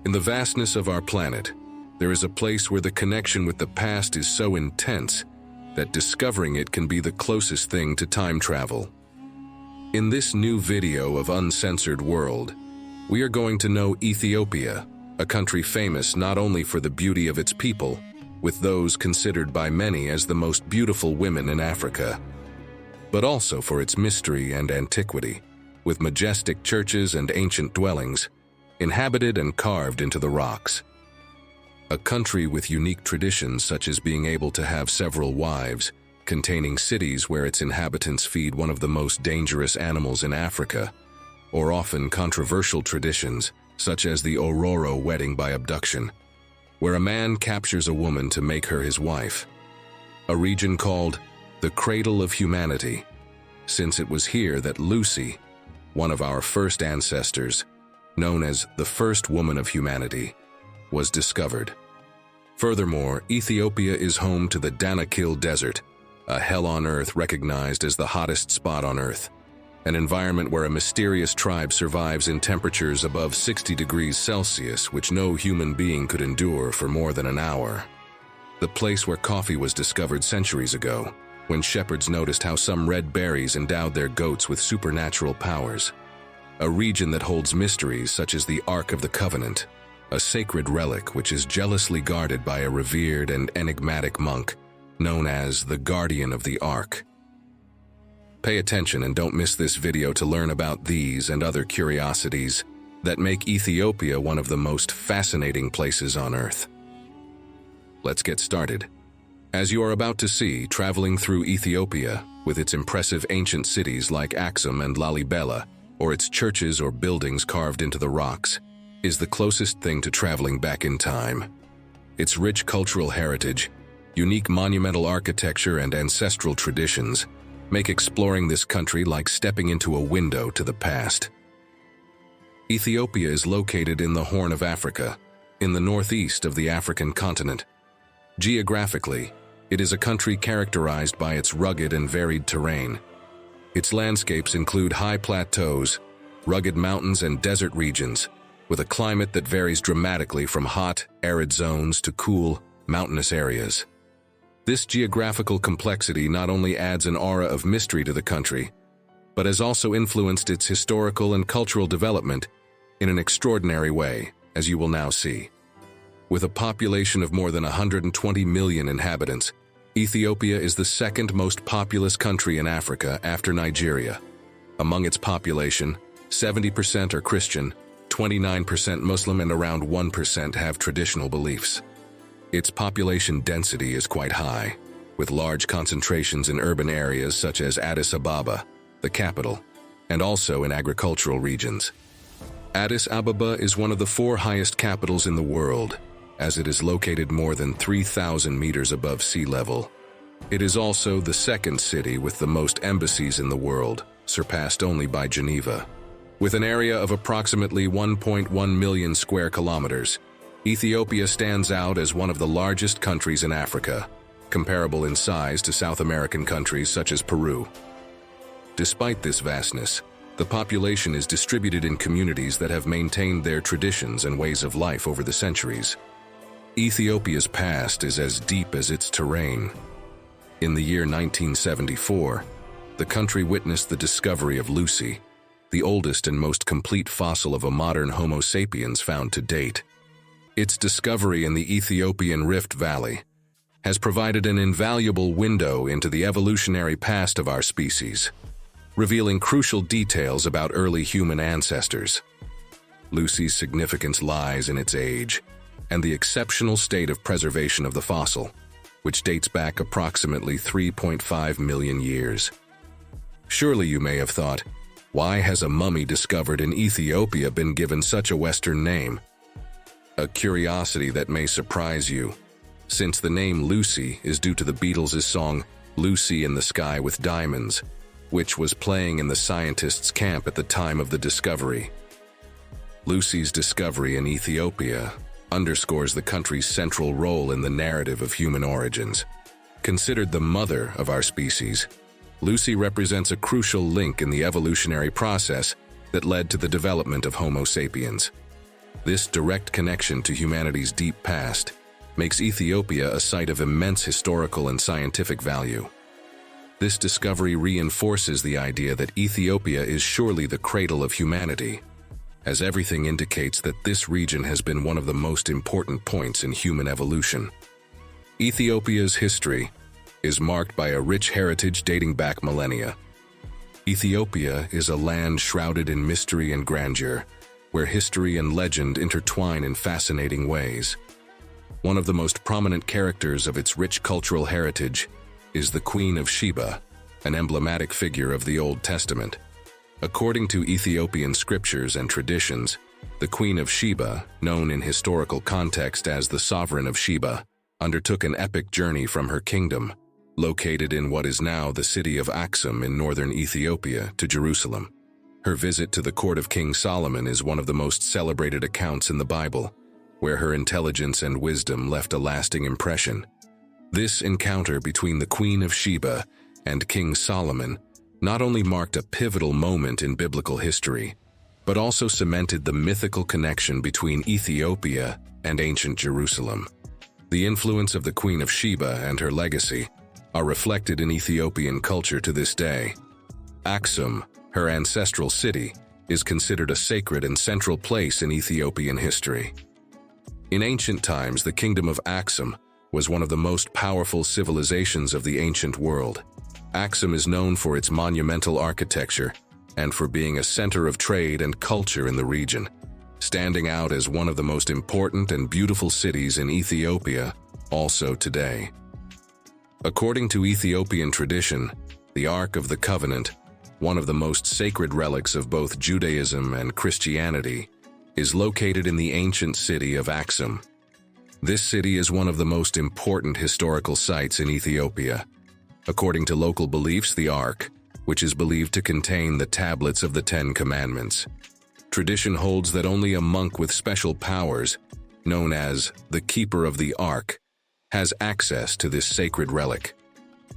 In the vastness of our planet, there is a place where the connection with the past is so intense that discovering it can be the closest thing to time travel. In this new video of Uncensored World, we are going to know Ethiopia, a country famous not only for the beauty of its people, with those considered by many as the most beautiful women in Africa, but also for its mystery and antiquity, with majestic churches and ancient dwellings, inhabited and carved into the rocks. A country with unique traditions such as being able to have several wives, containing cities where its inhabitants feed one of the most dangerous animals in Africa, or often controversial traditions such as the Ororo wedding by abduction, where a man captures a woman to make her his wife. A region called the Cradle of Humanity, since it was here that Lucy, one of our first ancestors, known as the first woman of humanity, was discovered. Furthermore, Ethiopia is home to the Danakil Desert, a hell on earth recognized as the hottest spot on earth, an environment where a mysterious tribe survives in temperatures above 60 degrees Celsius, which no human being could endure for more than an hour. The place where coffee was discovered centuries ago, when shepherds noticed how some red berries endowed their goats with supernatural powers. A region that holds mysteries such as the Ark of the Covenant, a sacred relic which is jealously guarded by a revered and enigmatic monk known as the Guardian of the Ark. Pay attention and don't miss this video to learn about these and other curiosities that make Ethiopia one of the most fascinating places on Earth. Let's get started. As you are about to see, traveling through Ethiopia, with its impressive ancient cities like Axum and Lalibela, or its churches or buildings carved into the rocks, is the closest thing to traveling back in time. Its rich cultural heritage, unique monumental architecture, and ancestral traditions make exploring this country like stepping into a window to the past. Ethiopia is located in the Horn of Africa, in the northeast of the African continent. Geographically, it is a country characterized by its rugged and varied terrain. Its landscapes include high plateaus, rugged mountains, and desert regions, with a climate that varies dramatically from hot, arid zones to cool, mountainous areas. This geographical complexity not only adds an aura of mystery to the country, but has also influenced its historical and cultural development in an extraordinary way, as you will now see. With a population of more than 120 million inhabitants, Ethiopia is the second most populous country in Africa after Nigeria. Among its population, 70% are Christian, 29% Muslim, and around 1% have traditional beliefs. Its population density is quite high, with large concentrations in urban areas such as Addis Ababa, the capital, and also in agricultural regions. Addis Ababa is one of the 4 highest capitals in the world, as it is located more than 3,000 meters above sea level. It is also the second city with the most embassies in the world, surpassed only by Geneva. With an area of approximately 1.1 million square kilometers, Ethiopia stands out as one of the largest countries in Africa, comparable in size to South American countries such as Peru. Despite this vastness, the population is distributed in communities that have maintained their traditions and ways of life over the centuries. Ethiopia's past is as deep as its terrain. In the year 1974, the country witnessed the discovery of Lucy, the oldest and most complete fossil of a modern Homo sapiens found to date. Its discovery in the Ethiopian Rift Valley has provided an invaluable window into the evolutionary past of our species, revealing crucial details about early human ancestors. Lucy's significance lies in its age and the exceptional state of preservation of the fossil, which dates back approximately 3.5 million years. Surely you may have thought, why has a mummy discovered in Ethiopia been given such a Western name? A curiosity that may surprise you, since the name Lucy is due to the Beatles' song Lucy in the Sky with Diamonds, which was playing in the scientists' camp at the time of the discovery. Lucy's discovery in Ethiopia underscores the country's central role in the narrative of human origins. Considered the mother of our species, Lucy represents a crucial link in the evolutionary process that led to the development of Homo sapiens. This direct connection to humanity's deep past makes Ethiopia a site of immense historical and scientific value. This discovery reinforces the idea that Ethiopia is surely the cradle of humanity, as everything indicates that this region has been one of the most important points in human evolution. Ethiopia's history is marked by a rich heritage dating back millennia. Ethiopia is a land shrouded in mystery and grandeur, where history and legend intertwine in fascinating ways. One of the most prominent characters of its rich cultural heritage is the Queen of Sheba, an emblematic figure of the Old Testament. According to Ethiopian scriptures and traditions, the Queen of Sheba, known in historical context as the Sovereign of Sheba, undertook an epic journey from her kingdom, located in what is now the city of Axum in northern Ethiopia, to Jerusalem. Her visit to the court of King Solomon is one of the most celebrated accounts in the Bible, where her intelligence and wisdom left a lasting impression. This encounter between the Queen of Sheba and King Solomon not only marked a pivotal moment in biblical history, but also cemented the mythical connection between Ethiopia and ancient Jerusalem. The influence of the Queen of Sheba and her legacy are reflected in Ethiopian culture to this day. Axum, her ancestral city, is considered a sacred and central place in Ethiopian history. In ancient times, the kingdom of Axum was one of the most powerful civilizations of the ancient world. Axum is known for its monumental architecture and for being a center of trade and culture in the region, standing out as one of the most important and beautiful cities in Ethiopia also today. According to Ethiopian tradition, the Ark of the Covenant, one of the most sacred relics of both Judaism and Christianity, is located in the ancient city of Axum. This city is one of the most important historical sites in Ethiopia. According to local beliefs, the Ark, which is believed to contain the tablets of the Ten Commandments. Tradition holds that only a monk with special powers, known as the Keeper of the Ark, has access to this sacred relic.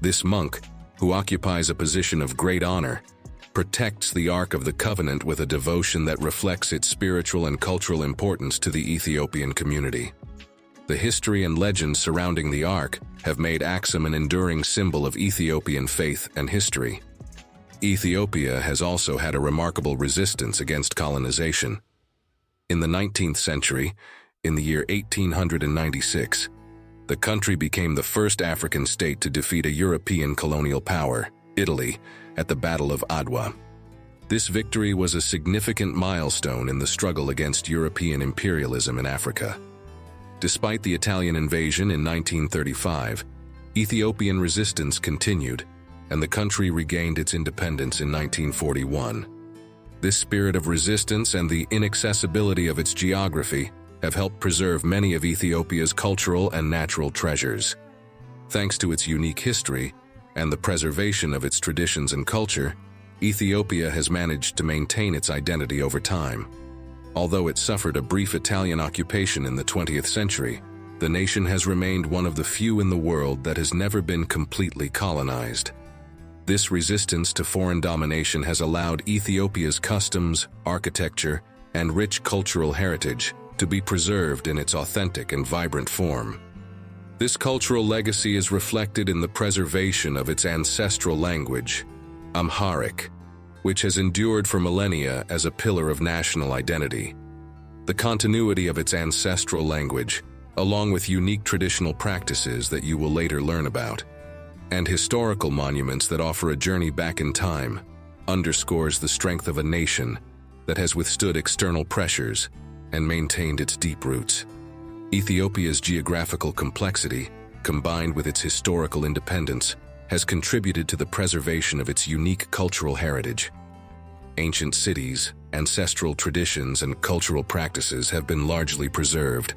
This monk, who occupies a position of great honor, protects the Ark of the Covenant with a devotion that reflects its spiritual and cultural importance to the Ethiopian community. The history and legends surrounding the Ark have made Axum an enduring symbol of Ethiopian faith and history. Ethiopia has also had a remarkable resistance against colonization. In the 19th century, in the year 1896, the country became the first African state to defeat a European colonial power, Italy, at the Battle of Adwa. This victory was a significant milestone in the struggle against European imperialism in Africa. Despite the Italian invasion in 1935, Ethiopian resistance continued, and the country regained its independence in 1941. This spirit of resistance and the inaccessibility of its geography have helped preserve many of Ethiopia's cultural and natural treasures. Thanks to its unique history and the preservation of its traditions and culture, Ethiopia has managed to maintain its identity over time. Although it suffered a brief Italian occupation in the 20th century, the nation has remained one of the few in the world that has never been completely colonized. This resistance to foreign domination has allowed Ethiopia's customs, architecture, and rich cultural heritage to be preserved in its authentic and vibrant form. This cultural legacy is reflected in the preservation of its ancestral language, Amharic, which has endured for millennia as a pillar of national identity. The continuity of its ancestral language, along with unique traditional practices that you will later learn about, and historical monuments that offer a journey back in time, underscores the strength of a nation that has withstood external pressures and maintained its deep roots. Ethiopia's geographical complexity, combined with its historical independence, has contributed to the preservation of its unique cultural heritage. Ancient cities, ancestral traditions, and cultural practices have been largely preserved,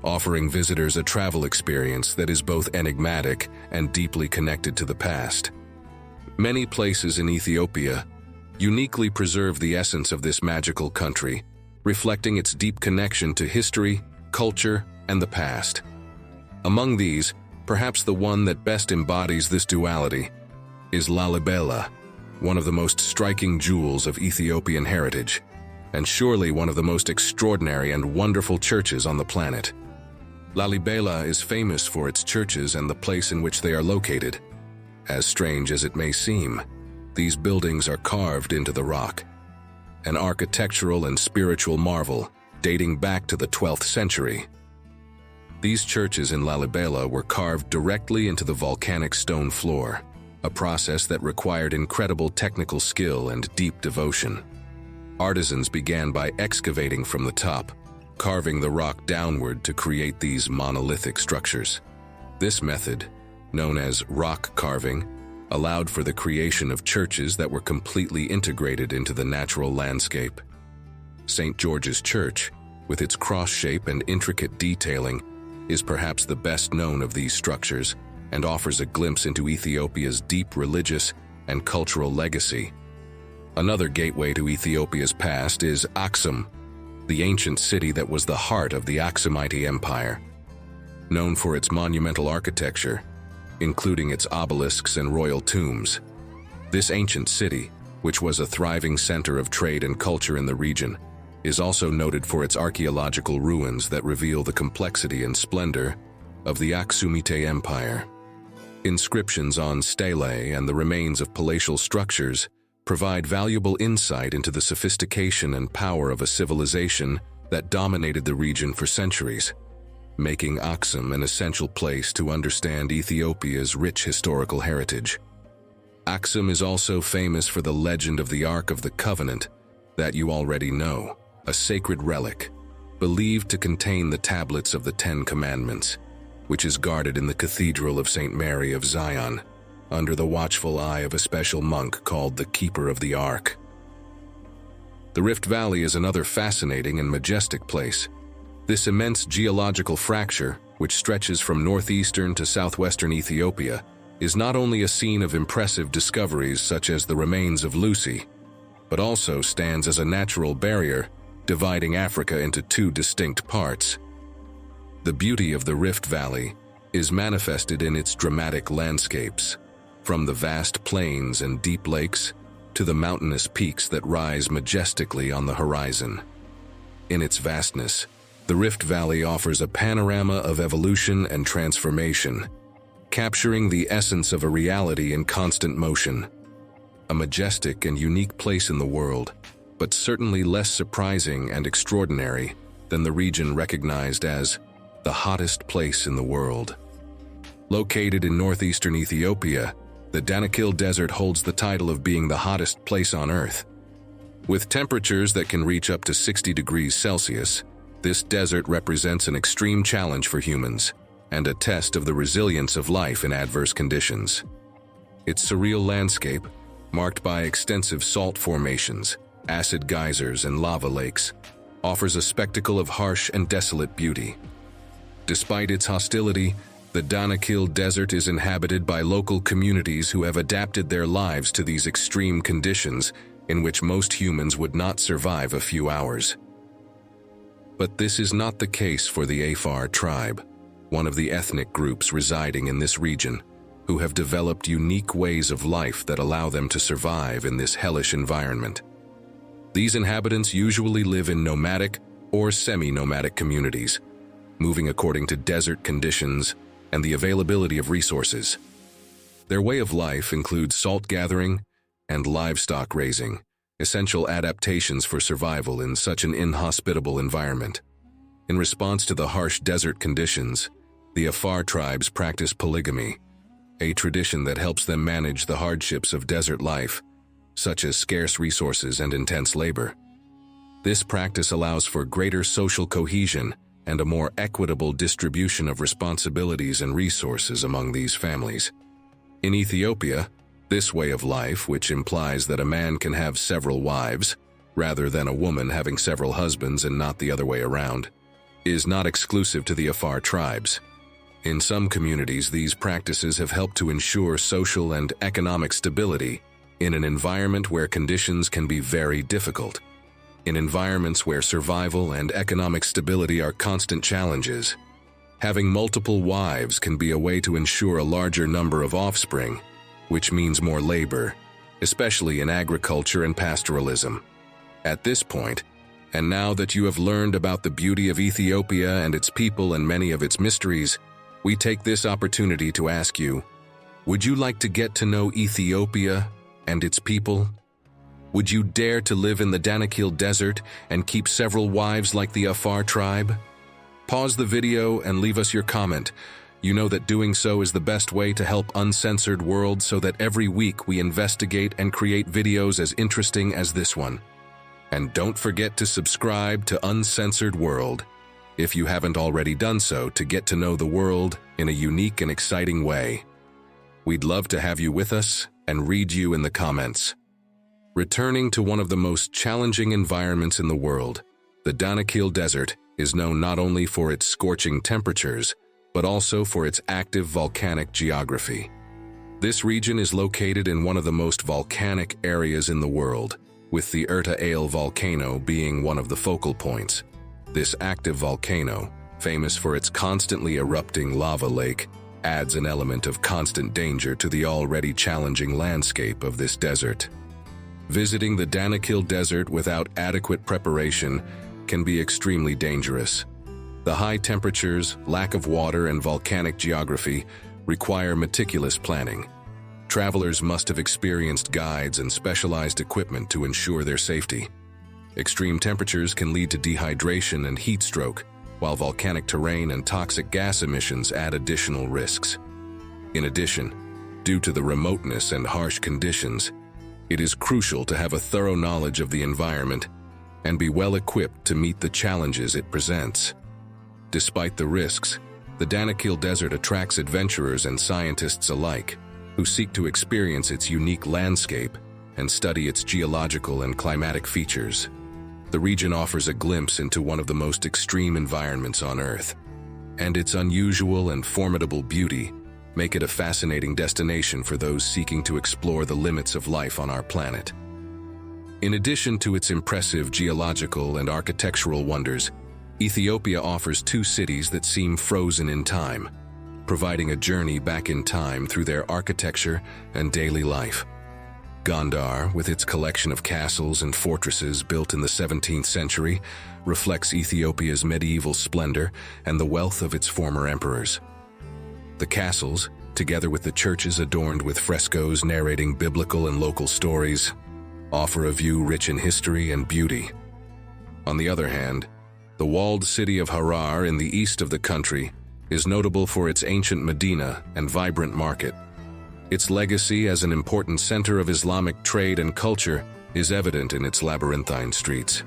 offering visitors a travel experience that is both enigmatic and deeply connected to the past. Many places in Ethiopia uniquely preserve the essence of this magical country, reflecting its deep connection to history, culture, and the past. Among these, perhaps the one that best embodies this duality is Lalibela, one of the most striking jewels of Ethiopian heritage. and surely one of the most extraordinary and wonderful churches on the planet. Lalibela is famous for its churches and the place in which they are located. As strange as it may seem, these buildings are carved into the rock, an architectural and spiritual marvel dating back to the 12th century. These churches in Lalibela were carved directly into the volcanic stone floor, a process that required incredible technical skill and deep devotion. Artisans began by excavating from the top, carving the rock downward to create these monolithic structures. This method, known as rock carving, allowed for the creation of churches that were completely integrated into the natural landscape. St. George's Church, with its cross shape and intricate detailing, is perhaps the best known of these structures and offers a glimpse into Ethiopia's deep religious and cultural legacy. Another gateway to Ethiopia's past is Axum, the ancient city that was the heart of the Axumite Empire. Known for its monumental architecture, including its obelisks and royal tombs, this ancient city, which was a thriving center of trade and culture in the region, is also noted for its archaeological ruins that reveal the complexity and splendor of the Axumite Empire. Inscriptions on stelae and the remains of palatial structures provide valuable insight into the sophistication and power of a civilization that dominated the region for centuries, making Axum an essential place to understand Ethiopia's rich historical heritage. Axum is also famous for the legend of the Ark of the Covenant that you already know, a sacred relic, believed to contain the tablets of the Ten Commandments, which is guarded in the Cathedral of St. Mary of Zion, under the watchful eye of a special monk called the Keeper of the Ark. The Rift Valley is another fascinating and majestic place. This immense geological fracture, which stretches from northeastern to southwestern Ethiopia, is not only a scene of impressive discoveries such as the remains of Lucy, but also stands as a natural barrier dividing Africa into two distinct parts. The beauty of the Rift Valley is manifested in its dramatic landscapes, from the vast plains and deep lakes to the mountainous peaks that rise majestically on the horizon. In its vastness, the Rift Valley offers a panorama of evolution and transformation, capturing the essence of a reality in constant motion. A majestic and unique place in the world, but certainly less surprising and extraordinary than the region recognized as the hottest place in the world. Located in northeastern Ethiopia, the Danakil Desert holds the title of being the hottest place on Earth. With temperatures that can reach up to 60 degrees Celsius, this desert represents an extreme challenge for humans and a test of the resilience of life in adverse conditions. Its surreal landscape, marked by extensive salt formations, acid geysers, and lava lakes, offers a spectacle of harsh and desolate beauty. Despite its hostility, the Danakil Desert is inhabited by local communities who have adapted their lives to these extreme conditions in which most humans would not survive a few hours. But this is not the case for the Afar tribe, one of the ethnic groups residing in this region, who have developed unique ways of life that allow them to survive in this hellish environment. These inhabitants usually live in nomadic or semi-nomadic communities, moving according to desert conditions and the availability of resources. Their way of life includes salt gathering and livestock raising, essential adaptations for survival in such an inhospitable environment. In response to the harsh desert conditions, the Afar tribes practice polygamy, a tradition that helps them manage the hardships of desert life, such as scarce resources and intense labor. This practice allows for greater social cohesion and a more equitable distribution of responsibilities and resources among these families. In Ethiopia, this way of life, which implies that a man can have several wives, rather than a woman having several husbands and not the other way around, is not exclusive to the Afar tribes. In some communities, these practices have helped to ensure social and economic stability in an environment where conditions can be very difficult. In environments where survival and economic stability are constant challenges, having multiple wives can be a way to ensure a larger number of offspring, which means more labor, especially in agriculture and pastoralism. At this point, And now that you have learned about the beauty of Ethiopia and its people and many of its mysteries, we take this opportunity to ask you, would you like to get to know Ethiopia and its people? Would you dare to live in the Danakil Desert and keep several wives like the Afar tribe? Pause the video and leave us your comment. You know that doing so is the best way to help Uncensored World, so that every week we investigate and create videos as interesting as this one. And don't forget to subscribe to Uncensored World, if you haven't already done so, to get to know the world in a unique and exciting way. We'd love to have you with us and read you in the comments. Returning to one of the most challenging environments in the world, the Danakil Desert is known not only for its scorching temperatures, but also for its active volcanic geography. This region is located in one of the most volcanic areas in the world, with the Erta volcano being one of the focal points. This active volcano, famous for its constantly erupting lava lake, adds an element of constant danger to the already challenging landscape of this desert. Visiting the Danakil Desert without adequate preparation can be extremely dangerous. The high temperatures, lack of water, and volcanic geography require meticulous planning. Travelers must have experienced guides and specialized equipment to ensure their safety. Extreme temperatures can lead to dehydration and heat stroke, while volcanic terrain and toxic gas emissions add additional risks. In addition, due to the remoteness and harsh conditions, it is crucial to have a thorough knowledge of the environment and be well equipped to meet the challenges it presents. Despite the risks, the Danakil Desert attracts adventurers and scientists alike, who seek to experience its unique landscape and study its geological and climatic features. The region offers a glimpse into one of the most extreme environments on Earth, and its unusual and formidable beauty make it a fascinating destination for those seeking to explore the limits of life on our planet. In addition to its impressive geological and architectural wonders, Ethiopia offers two cities that seem frozen in time, providing a journey back in time through their architecture and daily life. Gondar, with its collection of castles and fortresses built in the 17th century, reflects Ethiopia's medieval splendor and the wealth of its former emperors. The castles, together with the churches adorned with frescoes narrating biblical and local stories, offer a view rich in history and beauty. On the other hand, the walled city of Harar in the east of the country is notable for its ancient Medina and vibrant market. Its legacy as an important center of Islamic trade and culture is evident in its labyrinthine streets.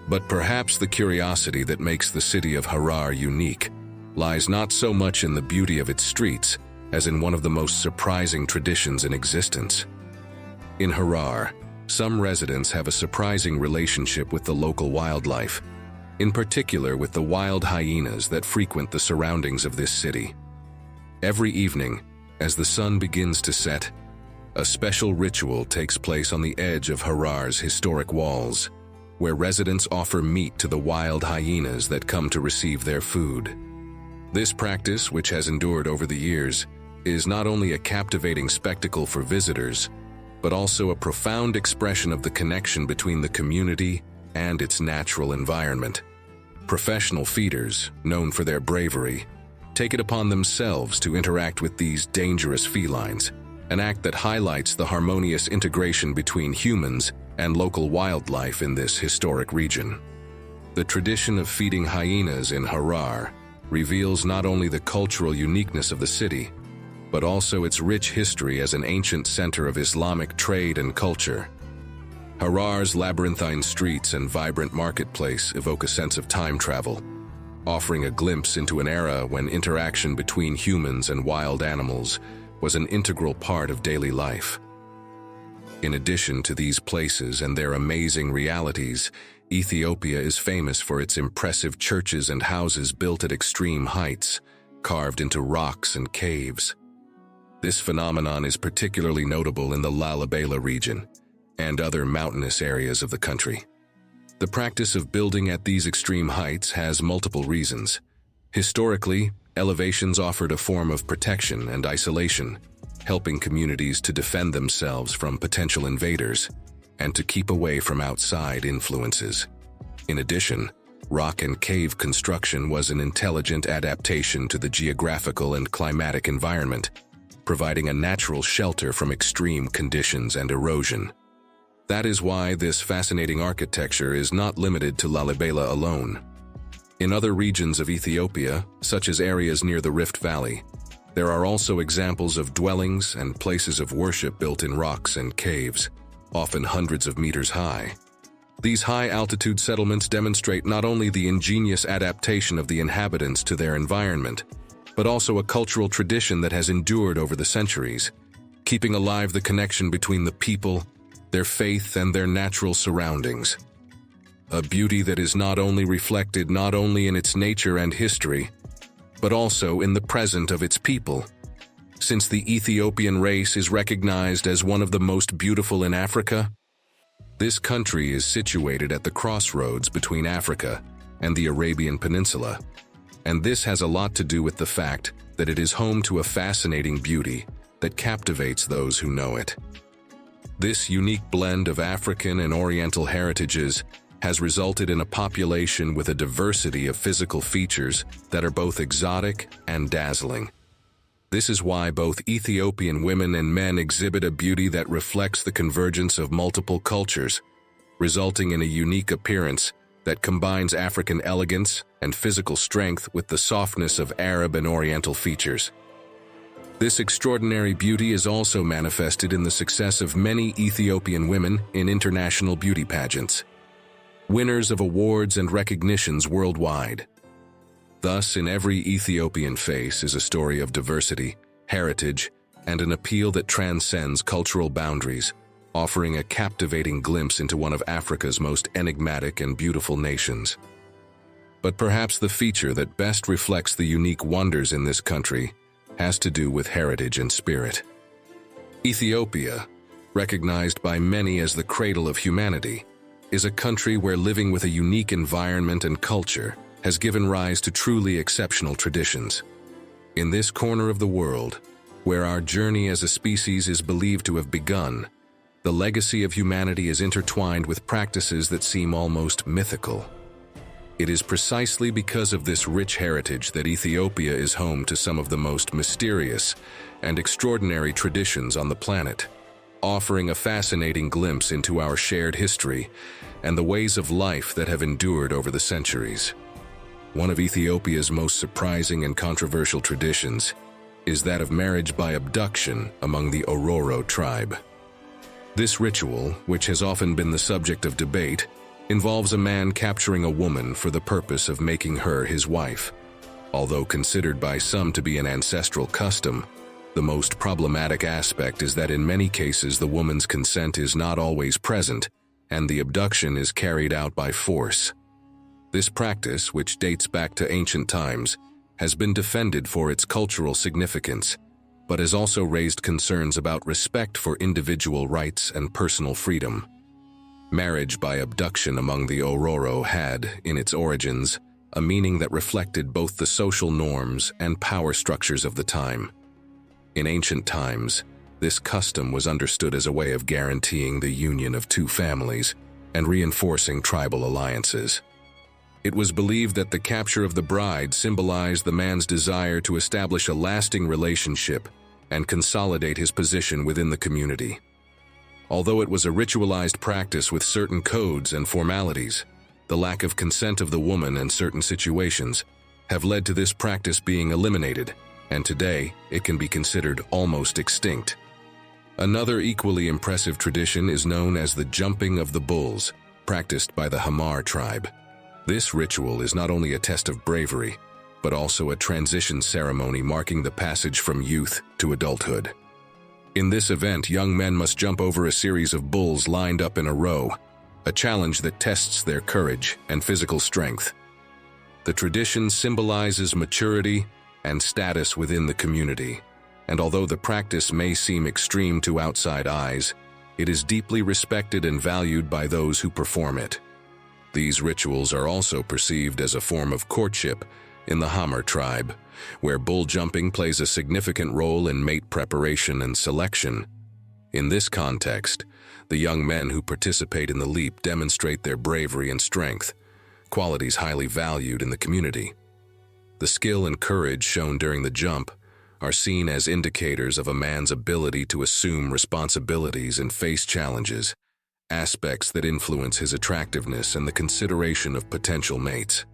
But perhaps the curiosity that makes the city of Harar unique lies not so much in the beauty of its streets as in one of the most surprising traditions in existence. In Harar, some residents have a surprising relationship with the local wildlife, in particular with the wild hyenas that frequent the surroundings of this city. Every evening, as the sun begins to set, a special ritual takes place on the edge of Harar's historic walls, where residents offer meat to the wild hyenas that come to receive their food. This practice, which has endured over the years, is not only a captivating spectacle for visitors, but also a profound expression of the connection between the community and its natural environment. Professional feeders, known for their bravery, take it upon themselves to interact with these dangerous felines, an act that highlights the harmonious integration between humans and local wildlife in this historic region. The tradition of feeding hyenas in Harar reveals not only the cultural uniqueness of the city, but also its rich history as an ancient center of Islamic trade and culture. Harar's labyrinthine streets and vibrant marketplace evoke a sense of time travel, offering a glimpse into an era when interaction between humans and wild animals was an integral part of daily life. In addition to these places and their amazing realities, Ethiopia is famous for its impressive churches and houses built at extreme heights, carved into rocks and caves. This phenomenon is particularly notable in the Lalibela region and other mountainous areas of the country. The practice of building at these extreme heights has multiple reasons. Historically, elevations offered a form of protection and isolation, helping communities to defend themselves from potential invaders and to keep away from outside influences. In addition, rock and cave construction was an intelligent adaptation to the geographical and climatic environment, providing a natural shelter from extreme conditions and erosion. That is why this fascinating architecture is not limited to Lalibela alone. In other regions of Ethiopia, such as areas near the Rift Valley, there are also examples of dwellings and places of worship built in rocks and caves, often hundreds of meters high. These high-altitude settlements demonstrate not only the ingenious adaptation of the inhabitants to their environment, but also a cultural tradition that has endured over the centuries, keeping alive the connection between the people, their faith, and their natural surroundings. A beauty that is not only reflected in its nature and history, but also in the present of its people. Since the Ethiopian race is recognized as one of the most beautiful in Africa, this country is situated at the crossroads between Africa and the Arabian Peninsula, and this has a lot to do with the fact that it is home to a fascinating beauty that captivates those who know it. This unique blend of African and Oriental heritages has resulted in a population with a diversity of physical features that are both exotic and dazzling. This is why both Ethiopian women and men exhibit a beauty that reflects the convergence of multiple cultures, resulting in a unique appearance that combines African elegance and physical strength with the softness of Arab and Oriental features. This extraordinary beauty is also manifested in the success of many Ethiopian women in international beauty pageants, winners of awards and recognitions worldwide. Thus, in every Ethiopian face is a story of diversity, heritage, and an appeal that transcends cultural boundaries, offering a captivating glimpse into one of Africa's most enigmatic and beautiful nations. But perhaps the feature that best reflects the unique wonders in this country has to do with heritage and spirit. Ethiopia, recognized by many as the cradle of humanity, is a country where living with a unique environment and culture has given rise to truly exceptional traditions. In this corner of the world, where our journey as a species is believed to have begun, the legacy of humanity is intertwined with practices that seem almost mythical. It is precisely because of this rich heritage that Ethiopia is home to some of the most mysterious and extraordinary traditions on the planet, offering a fascinating glimpse into our shared history and the ways of life that have endured over the centuries. One of Ethiopia's most surprising and controversial traditions is that of marriage by abduction among the Ororo tribe. This ritual, which has often been the subject of debate, involves a man capturing a woman for the purpose of making her his wife. Although considered by some to be an ancestral custom, the most problematic aspect is that in many cases the woman's consent is not always present, and the abduction is carried out by force. This practice, which dates back to ancient times, has been defended for its cultural significance, but has also raised concerns about respect for individual rights and personal freedom. Marriage by abduction among the Ororo had, in its origins, a meaning that reflected both the social norms and power structures of the time. In ancient times, this custom was understood as a way of guaranteeing the union of two families and reinforcing tribal alliances. It was believed that the capture of the bride symbolized the man's desire to establish a lasting relationship and consolidate his position within the community. Although it was a ritualized practice with certain codes and formalities, the lack of consent of the woman in certain situations have led to this practice being eliminated, and today it can be considered almost extinct. Another equally impressive tradition is known as the jumping of the bulls, practiced by the Harar tribe. This ritual is not only a test of bravery, but also a transition ceremony marking the passage from youth to adulthood. In this event, young men must jump over a series of bulls lined up in a row, a challenge that tests their courage and physical strength. The tradition symbolizes maturity and status within the community, and although the practice may seem extreme to outside eyes, it is deeply respected and valued by those who perform it. These rituals are also perceived as a form of courtship in the Harar tribe, where bull jumping plays a significant role in mate preparation and selection. In this context, the young men who participate in the leap demonstrate their bravery and strength, qualities highly valued in the community. The skill and courage shown during the jump are seen as indicators of a man's ability to assume responsibilities and face challenges, aspects that influence his attractiveness and the consideration of potential mates.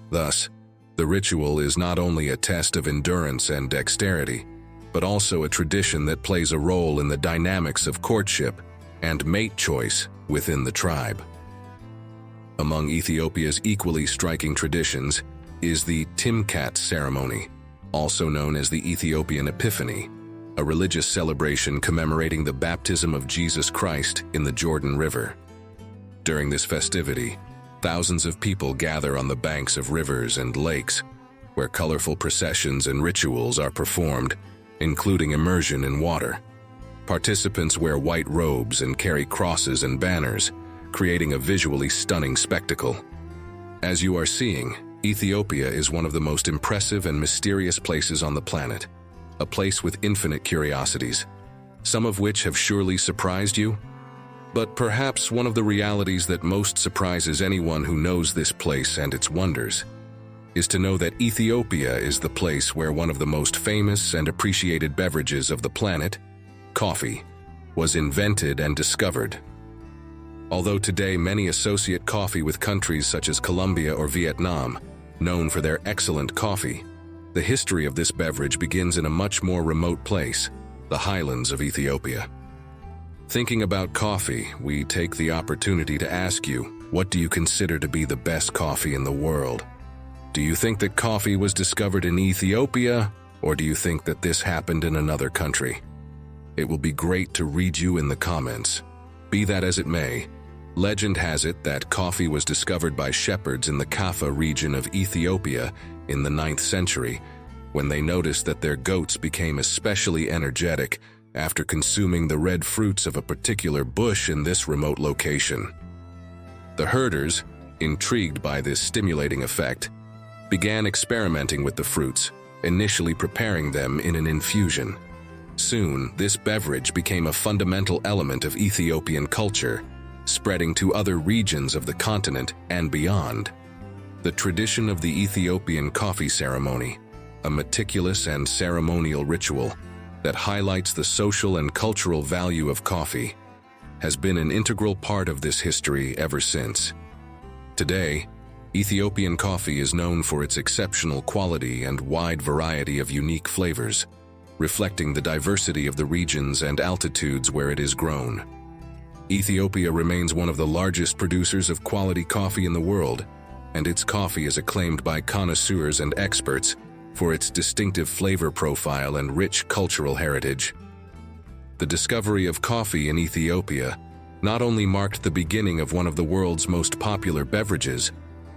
Thus, the ritual is not only a test of endurance and dexterity, but also a tradition that plays a role in the dynamics of courtship and mate choice within the tribe. Among Ethiopia's equally striking traditions is the Timkat ceremony, also known as the Ethiopian Epiphany, a religious celebration commemorating the baptism of Jesus Christ in the Jordan River. During this festivity, thousands of people gather on the banks of rivers and lakes, where colorful processions and rituals are performed, including immersion in water. Participants wear white robes and carry crosses and banners, creating a visually stunning spectacle. As you are seeing, Ethiopia is one of the most impressive and mysterious places on the planet, a place with infinite curiosities, some of which have surely surprised you. But perhaps one of the realities that most surprises anyone who knows this place and its wonders is to know that Ethiopia is the place where one of the most famous and appreciated beverages of the planet, coffee, was invented and discovered. Although today many associate coffee with countries such as Colombia or Vietnam, known for their excellent coffee, the history of this beverage begins in a much more remote place, the highlands of Ethiopia. Thinking about coffee, we take the opportunity to ask you, what do you consider to be the best coffee in the world? Do you think that coffee was discovered in Ethiopia, or do you think that this happened in another country? It will be great to read you in the comments. Be that as it may, legend has it that coffee was discovered by shepherds in the Kaffa region of Ethiopia in the 9th century, when they noticed that their goats became especially energetic after consuming the red fruits of a particular bush in this remote location. The herders, intrigued by this stimulating effect, began experimenting with the fruits, initially preparing them in an infusion. Soon, this beverage became a fundamental element of Ethiopian culture, spreading to other regions of the continent and beyond. The tradition of the Ethiopian coffee ceremony, a meticulous and ceremonial ritual that highlights the social and cultural value of coffee, has been an integral part of this history ever since. Today, Ethiopian coffee is known for its exceptional quality and wide variety of unique flavors, reflecting the diversity of the regions and altitudes where it is grown. Ethiopia remains one of the largest producers of quality coffee in the world, and its coffee is acclaimed by connoisseurs and experts for its distinctive flavor profile and rich cultural heritage. The discovery of coffee in Ethiopia not only marked the beginning of one of the world's most popular beverages,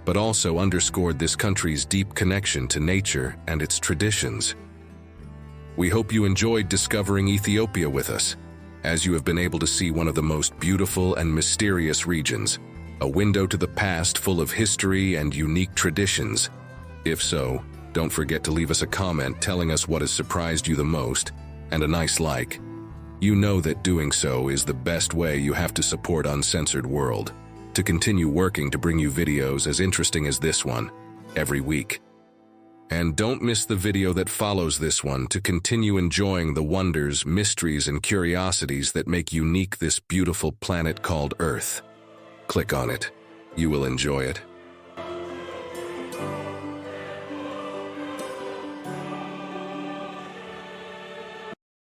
but also underscored this country's deep connection to nature and its traditions. We hope you enjoyed discovering Ethiopia with us, as you have been able to see one of the most beautiful and mysterious regions, a window to the past full of history and unique traditions. If so, don't forget to leave us a comment telling us what has surprised you the most, and a nice like. You know that doing so is the best way you have to support Uncensored World, to continue working to bring you videos as interesting as this one, every week. And don't miss the video that follows this one to continue enjoying the wonders, mysteries, and curiosities that make unique this beautiful planet called Earth. Click on it. You will enjoy it.